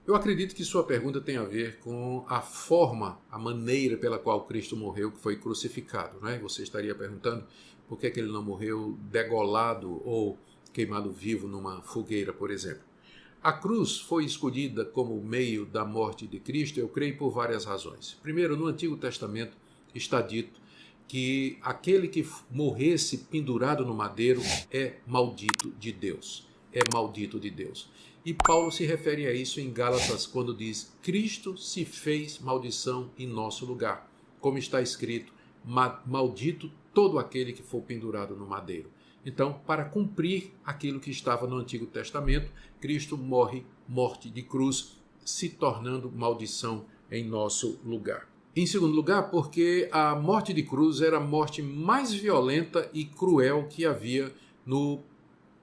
Eu acredito que sua pergunta tem a ver com a forma, a maneira pela qual Cristo morreu, que foi crucificado, né? Você estaria perguntando por que ele não morreu degolado ou queimado vivo numa fogueira, por exemplo. A cruz foi escolhida como meio da morte de Cristo, eu creio, por várias razões. Primeiro, no Antigo Testamento está dito que aquele que morresse pendurado no madeiro é maldito de Deus. É maldito de Deus. E Paulo se refere a isso em Gálatas quando diz: Cristo se fez maldição em nosso lugar. Como está escrito, maldito todo aquele que for pendurado no madeiro. Então, para cumprir aquilo que estava no Antigo Testamento, Cristo morre morte de cruz, se tornando maldição em nosso lugar. Em segundo lugar, porque a morte de cruz era a morte mais violenta e cruel que havia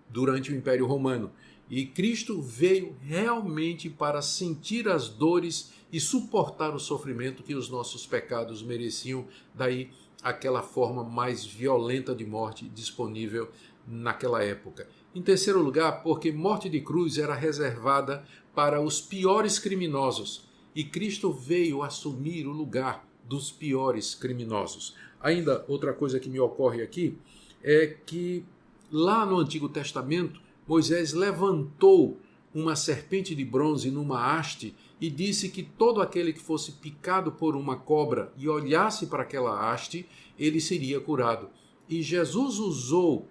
durante o Império Romano. E Cristo veio realmente para sentir as dores e suportar o sofrimento que os nossos pecados mereciam, daí aquela forma mais violenta de morte disponível naquela época. Em terceiro lugar, porque morte de cruz era reservada para os piores criminosos, e Cristo veio assumir o lugar dos piores criminosos. Ainda outra coisa que me ocorre aqui é que lá no Antigo Testamento, Moisés levantou uma serpente de bronze numa haste e disse que todo aquele que fosse picado por uma cobra e olhasse para aquela haste, ele seria curado. E Jesus usou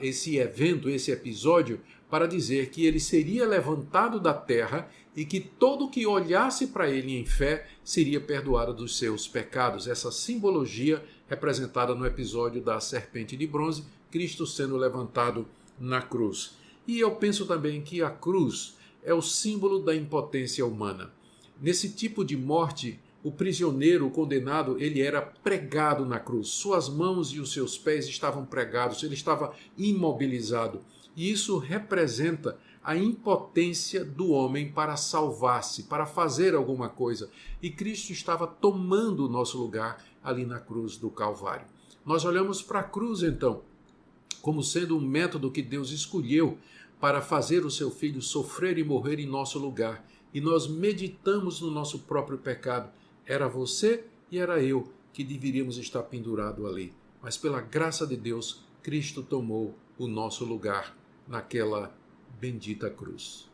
esse evento, esse episódio, para dizer que ele seria levantado da terra e que todo que olhasse para ele em fé seria perdoado dos seus pecados. Essa simbologia representada no episódio da serpente de bronze, Cristo sendo levantado na cruz. E eu penso também que a cruz é o símbolo da impotência humana. Nesse tipo de morte, o prisioneiro, o condenado, ele era pregado na cruz. Suas mãos e os seus pés estavam pregados, ele estava imobilizado. E isso representa a impotência do homem para salvar-se, para fazer alguma coisa. E Cristo estava tomando o nosso lugar ali na cruz do Calvário. Nós olhamos para a cruz, então, como sendo um método que Deus escolheu para fazer o seu Filho sofrer e morrer em nosso lugar. E nós meditamos no nosso próprio pecado. Era você e era eu que deveríamos estar pendurado ali. Mas pela graça de Deus, Cristo tomou o nosso lugar naquela bendita cruz.